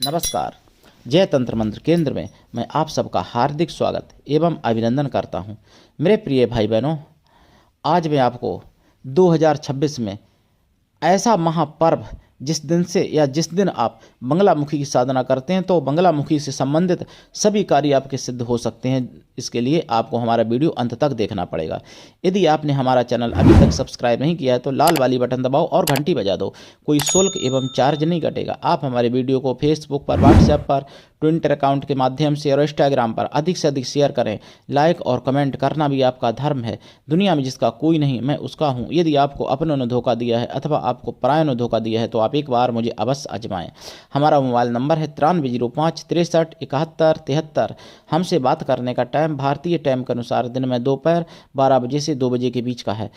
नमस्कार। जय तंत्र मंत्र केंद्र में मैं आप सबका हार्दिक स्वागत एवं अभिनंदन करता हूं। मेरे प्रिय भाई बहनों, आज मैं आपको 2026 में ऐसा महापर्व जिस दिन आप बंगलामुखी की साधना करते हैं तो बंगलामुखी से संबंधित सभी कार्य आपके सिद्ध हो सकते हैं। इसके लिए आपको हमारा वीडियो अंत तक देखना पड़ेगा। यदि आपने हमारा चैनल अभी तक सब्सक्राइब नहीं किया है तो लाल वाली बटन दबाओ और घंटी बजा दो। कोई शुल्क एवं चार्ज नहीं कटेगा। आप हमारे वीडियो को फेसबुक पर, व्हाट्सएप पर, ट्विटर अकाउंट के माध्यम से और इंस्टाग्राम पर अधिक से अधिक शेयर करें। लाइक और कमेंट करना भी आपका धर्म है। दुनिया में जिसका कोई नहीं मैं उसका हूँ। यदि आपको अपनों ने धोखा दिया है अथवा आपको परायों ने धोखा दिया है तो आप एक बार मुझे अवश्य आजमाएं। हमारा मोबाइल नंबर है 9305 63 71 73। हमसे बात करने का टाइम भारतीय टाइम के अनुसार दिन में दोपहर 12 बजे से 2 बजे के बीच का है।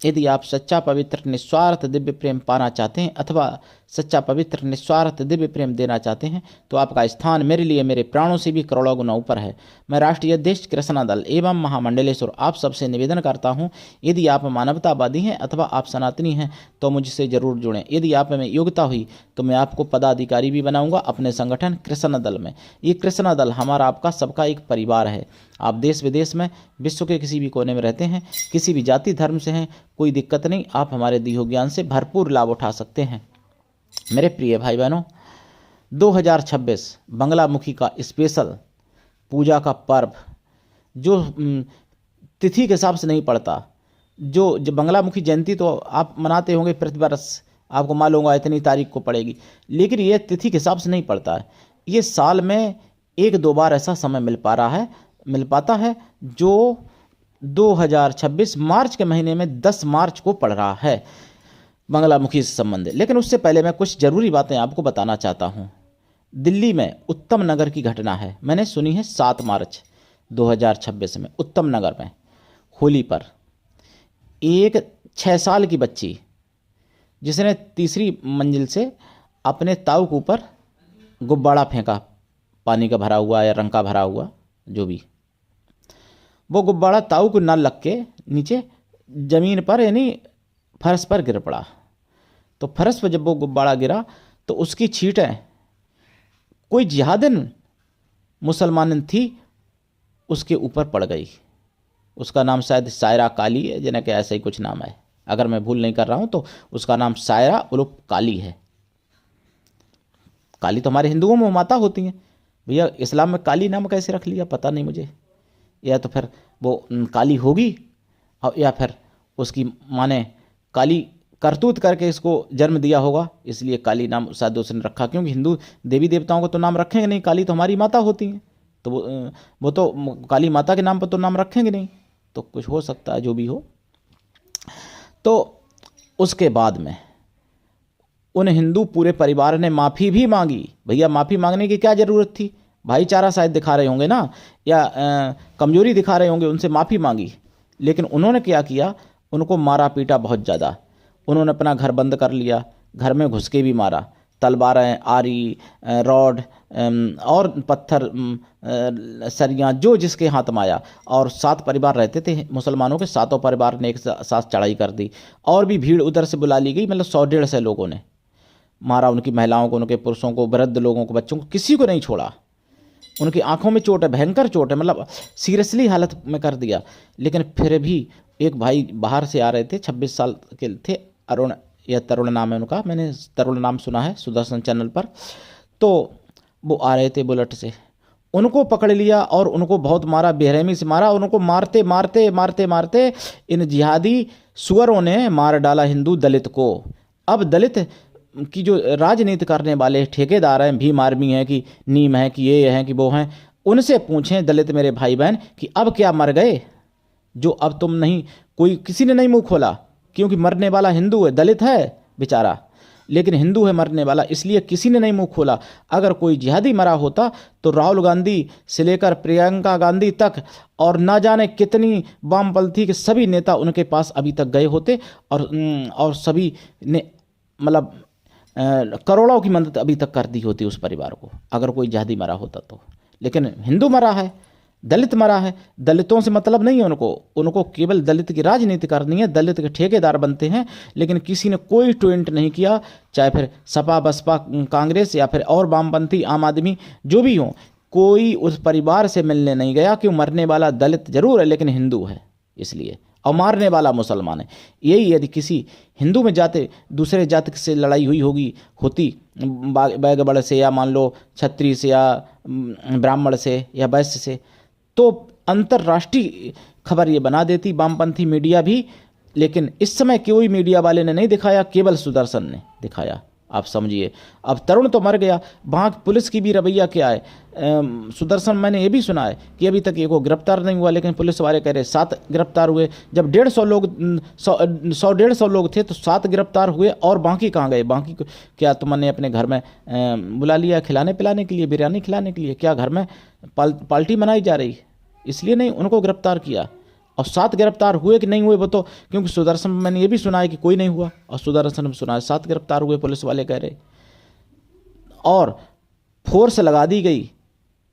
यदि आप सच्चा पवित्र निस्वार्थ दिव्य प्रेम पाना चाहते हैं अथवा सच्चा पवित्र निस्वार्थ दिव्य प्रेम देना चाहते हैं तो आपका स्थान मेरे लिए मेरे प्राणों से भी करोड़ों गुना ऊपर है। मैं राष्ट्रीय अध्यक्ष कृष्णा दल एवं महामंडलेश्वर आप सबसे निवेदन करता हूं, यदि आप मानवतावादी हैं अथवा आप सनातनी हैं तो मुझसे जरूर जुड़ें। यदि आप में योग्यता हुई तो मैं आपको पदाधिकारी भी बनाऊंगा अपने संगठन कृष्णा दल में। ये कृष्णा दल हमारा आपका सबका एक परिवार है। आप देश विदेश में विश्व के किसी भी कोने में रहते हैं, किसी भी जाति धर्म से हैं, कोई दिक्कत नहीं। आप हमारे दिए हुए ज्ञान से भरपूर लाभ उठा सकते हैं। मेरे प्रिय भाई बहनों, 2026 बंगलामुखी का स्पेशल पूजा का पर्व जो तिथि के हिसाब से नहीं पड़ता। जो बंगलामुखी जयंती तो आप मनाते होंगे प्रतिवर्ष, आपको मालूम होगा इतनी तारीख को पड़ेगी, लेकिन ये तिथि के हिसाब से नहीं पड़ता है। ये साल में 1-2 बार ऐसा समय मिल पाता है जो 2026 मार्च के महीने में 10 मार्च को पड़ रहा है बंगलामुखी से संबंधित। लेकिन उससे पहले मैं कुछ ज़रूरी बातें आपको बताना चाहता हूँ। दिल्ली में उत्तम नगर की घटना है, मैंने सुनी है 7 मार्च 2026 में उत्तम नगर में होली पर एक 6 साल की बच्ची जिसने तीसरी मंजिल से अपने ताऊ के ऊपर गुब्बारा फेंका, पानी का भरा हुआ या रंग का भरा हुआ जो भी, वो गुब्बारा ताऊ को न लग के नीचे ज़मीन पर यानी फर्श पर गिर पड़ा। तो फर्श पर जब वो गुब्बारा गिरा तो उसकी छींटें कोई जिहादिन मुसलमान थी उसके ऊपर पड़ गई। उसका नाम शायद सायरा काली है, जिन्हें कि ऐसा ही कुछ नाम है, अगर मैं भूल नहीं कर रहा हूँ तो उसका नाम सायरा उर्फ काली है। काली तो हमारे हिंदुओं में माता होती हैं भैया, इस्लाम में काली नाम कैसे रख लिया पता नहीं मुझे। या तो फिर वो काली होगी और या फिर उसकी माँ ने काली करतूत करके इसको जन्म दिया होगा, इसलिए काली नाम शायद उसने रखा। क्योंकि हिंदू देवी देवताओं को तो नाम रखेंगे नहीं, काली तो हमारी माता होती हैं, तो वो तो काली माता के नाम पर तो नाम रखेंगे नहीं। तो कुछ हो सकता है जो भी हो। तो उसके बाद में उन हिंदू पूरे परिवार ने माफ़ी भी मांगी। भैया माफ़ी मांगने की क्या ज़रूरत थी, भाईचारा शायद दिखा रहे होंगे ना, या कमजोरी दिखा रहे होंगे, उनसे माफ़ी मांगी। लेकिन उन्होंने क्या किया, उनको मारा पीटा बहुत ज़्यादा। उन्होंने अपना घर बंद कर लिया, घर में घुस के भी मारा, तलवारें, आरी, रॉड और पत्थर, सरियाँ जो जिसके हाथ में आया। और 7 परिवार रहते थे मुसलमानों के, 7 परिवार ने एक साथ चढ़ाई कर दी और भी भीड़ उधर से बुला ली गई। मतलब 100-150 लोगों ने मारा, उनकी महिलाओं को, उनके पुरुषों को, वृद्ध लोगों को, बच्चों को, किसी को नहीं छोड़ा। उनकी आंखों में चोट है, भयंकर चोट है, मतलब सीरियसली हालत में कर दिया। लेकिन फिर भी एक भाई बाहर से आ रहे थे, 26 साल के थे, अरुण या तरुण नाम है उनका, मैंने तरुण नाम सुना है सुदर्शन चैनल पर। तो वो आ रहे थे बुलेट से, उनको पकड़ लिया और उनको बहुत मारा, बेरहमी से मारा। उनको मारते मारते मारते मारते इन जिहादी सुअरों ने मार डाला हिंदू दलित को। अब दलित की जो राजनीति करने वाले ठेकेदार हैं, भीम आर्मी हैं कि नीम है कि ये हैं कि वो हैं, उनसे पूछें दलित मेरे भाई बहन कि अब क्या मर गए जो अब तुम नहीं, कोई किसी ने नहीं मुंह खोला। क्योंकि मरने वाला हिंदू है, दलित है बेचारा, लेकिन हिंदू है मरने वाला, इसलिए किसी ने नहीं मुंह खोला। अगर कोई जिहादी मरा होता तो राहुल गांधी से लेकर प्रियंका गांधी तक और ना जाने कितनी वामपंथी के सभी नेता उनके पास अभी तक गए होते और सभी ने मतलब करोड़ों की मदद अभी तक कर दी होती उस परिवार को, अगर कोई जिहादी मरा होता तो। लेकिन हिंदू मरा है, दलित मरा है। दलितों से मतलब नहीं है उनको, उनको केवल दलित की राजनीति करनी है, दलित के ठेकेदार बनते हैं। लेकिन किसी ने कोई ट्वीट नहीं किया, चाहे फिर सपा बसपा कांग्रेस या फिर और वामपंथी आम आदमी जो भी हो, कोई उस परिवार से मिलने नहीं गया कि मरने वाला दलित जरूर है लेकिन हिंदू है इसलिए, और मारने वाला मुसलमान है। यही यदि किसी हिंदू में जाते दूसरे जाति से लड़ाई हुई होती बैगबड़ से या मान लो छत्री से या ब्राह्मण से या वैश्य से, तो अंतर्राष्ट्रीय खबर ये बना देती वामपंथी मीडिया भी। लेकिन इस समय कोई मीडिया वाले ने नहीं दिखाया, केवल सुदर्शन ने दिखाया। आप समझिए, अब तरुण तो मर गया, वहाँ पुलिस की भी रवैया क्या है। सुदर्शन मैंने ये भी सुना है कि अभी तक ये को गिरफ्तार नहीं हुआ, लेकिन पुलिस वाले कह रहे 7 गिरफ्तार हुए। जब 150 लोग 100-150 लोग थे तो 7 गिरफ्तार हुए, और बाकी कहाँ गए? बाकी क्या तुमने अपने घर में बुला लिया खिलाने पिलाने के लिए, बिरयानी खिलाने के लिए? क्या घर में पार्टी मनाई जा रही, इसलिए नहीं उनको गिरफ्तार किया? और 7 गिरफ्तार हुए कि नहीं हुए वो तो, क्योंकि सुदर्शन मैंने ये भी सुना है कि कोई नहीं हुआ, और सुदर्शन में सुना है 7 गिरफ्तार हुए पुलिस वाले कह रहे। और फोर्स लगा दी गई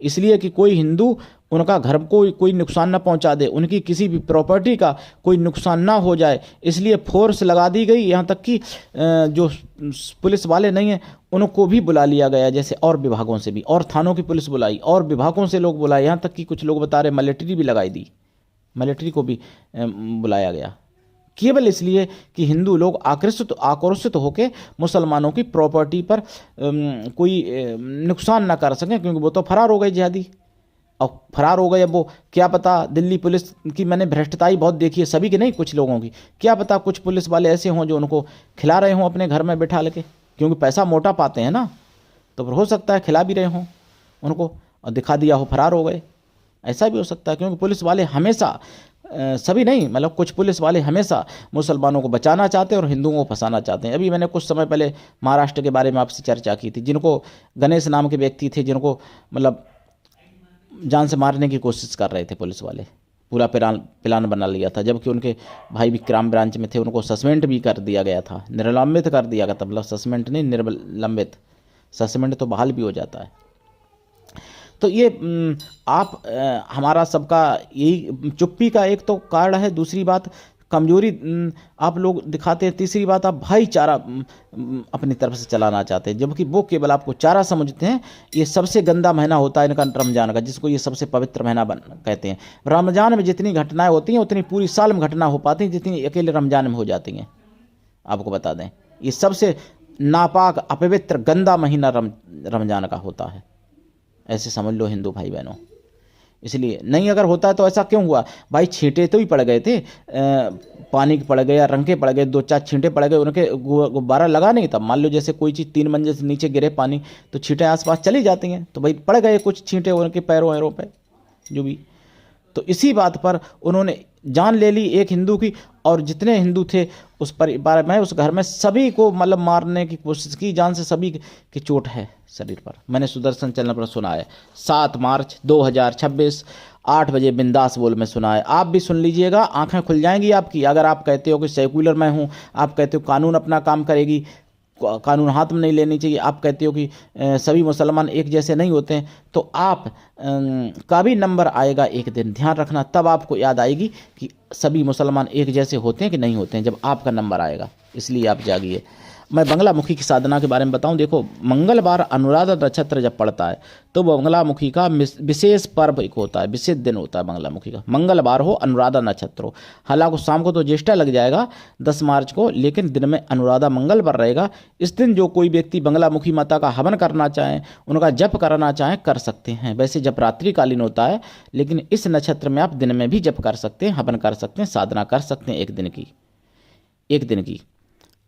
इसलिए कि कोई हिंदू उनका घर को कोई नुकसान ना पहुंचा दे, उनकी किसी भी प्रॉपर्टी का कोई नुकसान ना हो जाए, इसलिए फोर्स लगा दी गई। यहाँ तक कि जो पुलिस वाले नहीं हैं उनको भी बुला लिया गया, जैसे और विभागों से भी, और थानों की पुलिस बुलाई और विभागों से लोग बुलाए। यहाँ तक कि कुछ लोग बता रहे मिलिट्री भी लगाई दी, मिलिट्री को भी बुलाया गया, केवल इसलिए कि हिंदू लोग आक्रोशित होकर मुसलमानों की प्रॉपर्टी पर कोई नुकसान ना कर सकें, क्योंकि वो तो फरार हो गए जिहादी। और फरार हो गए, अब वो क्या पता, दिल्ली पुलिस की मैंने भ्रष्टताई बहुत देखी है, सभी की नहीं कुछ लोगों की, क्या पता कुछ पुलिस वाले ऐसे हों जो उनको खिला रहे हों अपने घर में बैठा लेके, क्योंकि पैसा मोटा पाते हैं ना, तो फिर हो सकता है खिला भी रहे हों उनको और दिखा दिया हो फरार हो गए, ऐसा भी हो सकता है। क्योंकि पुलिस वाले हमेशा, सभी नहीं मतलब कुछ पुलिस वाले हमेशा मुसलमानों को बचाना चाहते हैं और हिंदुओं को फंसाना चाहते हैं। अभी मैंने कुछ समय पहले महाराष्ट्र के बारे में आपसे चर्चा की थी, जिनको गणेश नाम के व्यक्ति थे, जिनको मतलब जान से मारने की कोशिश कर रहे थे पुलिस वाले, पूरा प्लान बना लिया था, जबकि उनके भाई भी क्राइम ब्रांच में थे, उनको सस्पेंड भी कर दिया गया था, निलंबित कर दिया गया था, मतलब सस्पेंड नहीं निलंबित, सस्पेंड तो बहाल भी हो जाता है। तो ये आप हमारा सबका यही चुप्पी का एक तो कारण है, दूसरी बात कमजोरी आप लोग दिखाते हैं, तीसरी बात आप भाईचारा अपनी तरफ से चलाना चाहते हैं, जबकि वो केवल आपको चारा समझते हैं। ये सबसे गंदा महीना होता है इनका रमजान का, जिसको ये सबसे पवित्र महीना कहते हैं। रमजान में जितनी घटनाएं होती हैं उतनी पूरी साल में घटना हो पाती हैं जितनी अकेले रमजान में हो जाती हैं। आपको बता दें ये सबसे नापाक अपवित्र गंदा महीना रमजान का होता है, ऐसे समझ लो हिंदू भाई बहनों। इसलिए नहीं अगर होता है तो ऐसा क्यों हुआ भाई? छींटे तो ही पड़ गए थे, पानी के पड़ गए या रंग के पड़ गए, 2-4 छींटे पड़ गए, उनके गुब्बारा लगा नहीं था। मान लो जैसे कोई चीज़ 3 मंजिल से नीचे गिरे पानी तो छींटे आसपास चली जाती हैं, तो भाई पड़ गए कुछ छींटे उनके पैरों वैरों पे जो भी। तो इसी बात पर उन्होंने जान ले ली एक हिंदू की, और जितने हिंदू थे उस परिवार में, उस घर में, सभी को मतलब मारने की कोशिश की, जान से सभी की चोट है शरीर पर। मैंने सुदर्शन चैनल पर सुना है 7 मार्च 2026 8 बजे बिंदास बोल में सुना है। आप भी सुन लीजिएगा, आंखें खुल जाएंगी आपकी। अगर आप कहते हो कि सेक्युलर मैं हूँ, आप कहते हो कानून अपना काम करेगी, कानून हाथ में नहीं लेनी चाहिए, आप कहते हो कि सभी मुसलमान एक जैसे नहीं होते हैं, तो आप का भी नंबर आएगा एक दिन, ध्यान रखना। तब आपको याद आएगी कि सभी मुसलमान एक जैसे होते हैं कि नहीं होते हैं, जब आपका नंबर आएगा। इसलिए आप जागिए। मैं बंगलामुखी की साधना के बारे में बताऊं। देखो, मंगलवार अनुराधा नक्षत्र जब पड़ता है तो बंगलामुखी का विशेष पर्व एक होता है, विशेष दिन होता है बंगलामुखी का। मंगलवार हो, अनुराधा नक्षत्र हो, हालांकि शाम को तो ज्येष्ठा लग जाएगा 10 मार्च को, लेकिन दिन में अनुराधा मंगलवार रहेगा। इस दिन जो कोई व्यक्ति बंगलामुखी माता का हवन करना चाहें, उनका जप करना चाहें, कर सकते हैं। वैसे जप रात्रिकालीन होता है, लेकिन इस नक्षत्र में आप दिन में भी जप कर सकते हैं, हवन कर सकते हैं, साधना कर सकते हैं एक दिन की।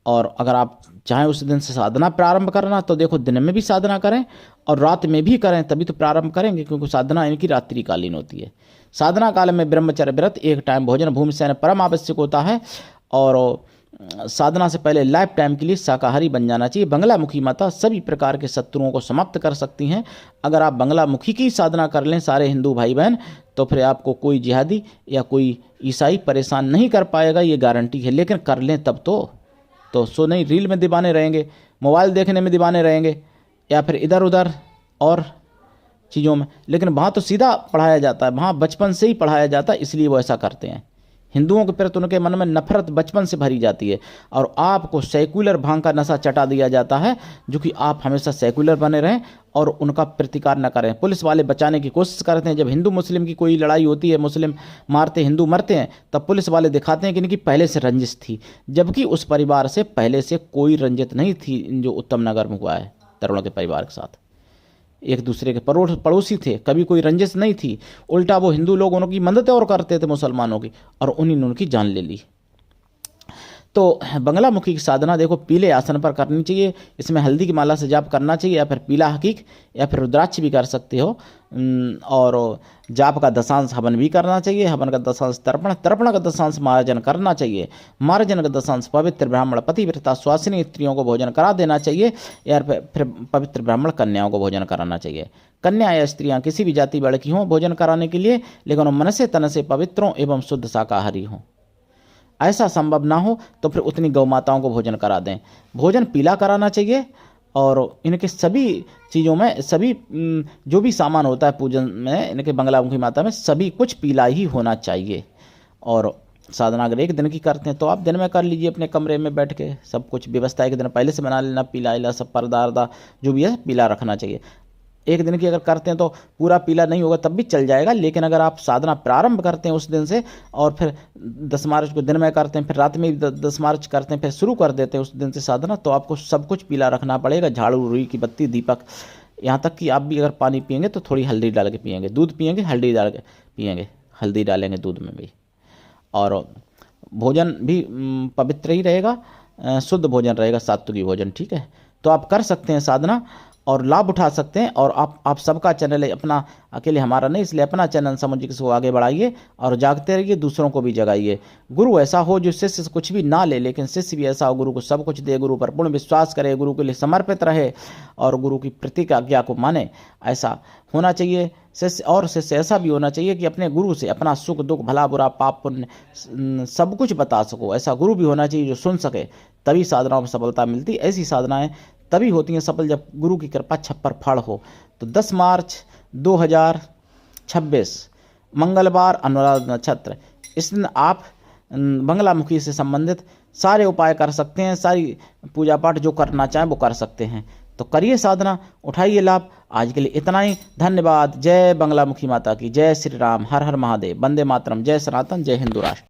और अगर आप चाहें उस दिन से साधना प्रारंभ करना तो देखो, दिन में भी साधना करें और रात में भी करें, तभी तो प्रारंभ करेंगे, क्योंकि साधना इनकी रात्रिकालीन होती है। साधना काल में ब्रह्मचर्य व्रत, एक टाइम भोजन, भूमि शयन परम आवश्यक होता है। और साधना से पहले लाइफ टाइम के लिए शाकाहारी बन जाना चाहिए। बंगलामुखी माता सभी प्रकार के शत्रुओं को समाप्त कर सकती हैं। अगर आप बंगलामुखी की साधना कर लें सारे हिंदू भाई बहन, तो फिर आपको कोई जिहादी या कोई ईसाई परेशान नहीं कर पाएगा, ये गारंटी है। लेकिन कर लें तब तो सो नहीं रील में दीवाने रहेंगे, मोबाइल देखने में दीवाने रहेंगे, या फिर इधर उधर और चीज़ों में, लेकिन वहाँ तो सीधा पढ़ाया जाता है, वहाँ बचपन से ही पढ़ाया जाता है, इसलिए वो ऐसा करते हैं। हिंदुओं के प्रति उनके मन में नफरत बचपन से भरी जाती है, और आपको सेकुलर भांग का नशा चटा दिया जाता है, जो कि आप हमेशा सेकुलर बने रहें और उनका प्रतिकार न करें। पुलिस वाले बचाने की कोशिश करते हैं, जब हिंदू मुस्लिम की कोई लड़ाई होती है, मुस्लिम मारते हिंदू मरते हैं, तब पुलिस वाले दिखाते हैं कि इनकी पहले से रंजिश थी, जबकि उस परिवार से पहले से कोई रंजित नहीं थी। जो उत्तम नगर में हुआ है तरुण के परिवार के साथ, एक दूसरे के पड़ोसी थे, कभी कोई रंजिश नहीं थी। उल्टा वो हिंदू लोग उनकी मदद और करते थे मुसलमानों की, और उन्हीं ने उनकी जान ले ली। तो बंगलामुखी की साधना देखो पीले आसन पर करनी चाहिए, इसमें हल्दी की माला से जाप करना चाहिए, या फिर पीला हकीक या फिर रुद्राक्ष भी कर सकते हो। और जाप का दशांश हवन भी करना चाहिए, हवन का दशांश तर्पण, तर्पण का दशांश मार्जन करना चाहिए, मार्जन का दशांश पवित्र ब्राह्मण पतिव्रता स्वासिनी स्त्रियों को भोजन करा देना चाहिए, या फिर पवित्र ब्राह्मण कन्याओं को भोजन कराना चाहिए। कन्या या स्त्रियां किसी भी जाति वर्ग की हों भोजन कराने के लिए, लेकिन मन से तन से पवित्रों एवं शुद्ध शाकाहारी हों। ऐसा संभव ना हो तो फिर उतनी गौ माताओं को भोजन करा दें। भोजन पीला कराना चाहिए, और इनके सभी चीज़ों में सभी जो भी सामान होता है पूजन में, इनके बंगलामुखी माता में सभी कुछ पीला ही होना चाहिए। और साधना अगर एक दिन की करते हैं तो आप दिन में कर लीजिए, अपने कमरे में बैठ के सब कुछ व्यवस्था एक दिन पहले से बना लेना, पीला इला सब पर्दा अर्दा जो भी है पीला रखना चाहिए। एक दिन की अगर करते हैं तो पूरा पीला नहीं होगा तब भी चल जाएगा, लेकिन अगर आप साधना प्रारंभ करते हैं उस दिन से, और फिर 10 मार्च को दिन में करते हैं, फिर रात में 10 मार्च करते हैं, फिर शुरू कर देते हैं उस दिन से साधना, तो आपको सब कुछ पीला रखना पड़ेगा, झाड़ू रुई की बत्ती दीपक, यहाँ तक कि आप भी अगर पानी पियेंगे तो थोड़ी हल्दी डाल के पियेंगे, दूध पियेंगे हल्दी डाल के पियेंगे, हल्दी डालेंगे दूध में भी। और भोजन भी पवित्र ही रहेगा, शुद्ध भोजन रहेगा, सात्विक भोजन, ठीक है। तो आप कर सकते हैं साधना और लाभ उठा सकते हैं। और आप सबका चैनल है, अपना अकेले हमारा नहीं, इसलिए अपना चैनल सामुजिक को आगे बढ़ाइए और जागते रहिए, दूसरों को भी जगाइए। गुरु ऐसा हो जो शिष्य से कुछ भी ना ले, लेकिन शिष्य भी ऐसा हो गुरु को सब कुछ दे, गुरु पर पूर्ण विश्वास करे, गुरु के लिए समर्पित रहे और गुरु की प्रत्येक आज्ञा को माने। ऐसा होना चाहिए शिष्य। और शिष्य ऐसा भी होना चाहिए कि अपने गुरु से अपना सुख दुख भला बुरा पाप पुण्य सब कुछ बता सको। ऐसा गुरु भी होना चाहिए जो सुन सके, तभी साधनाओं में सफलता मिलती। ऐसी साधनाएं तभी होती हैं सफल जब गुरु की कृपा छप्पर फाड़ हो। तो 10 मार्च 2026 मंगलवार अनुराधा नक्षत्र, इस दिन आप बंगलामुखी से संबंधित सारे उपाय कर सकते हैं, सारी पूजा पाठ जो करना चाहें वो कर सकते हैं। तो करिए साधना, उठाइए लाभ। आज के लिए इतना ही, धन्यवाद। जय बंगलामुखी माता की, जय श्री राम, हर हर महादेव, वंदे मातरम, जय सनातन, जय हिंदू राष्ट्र।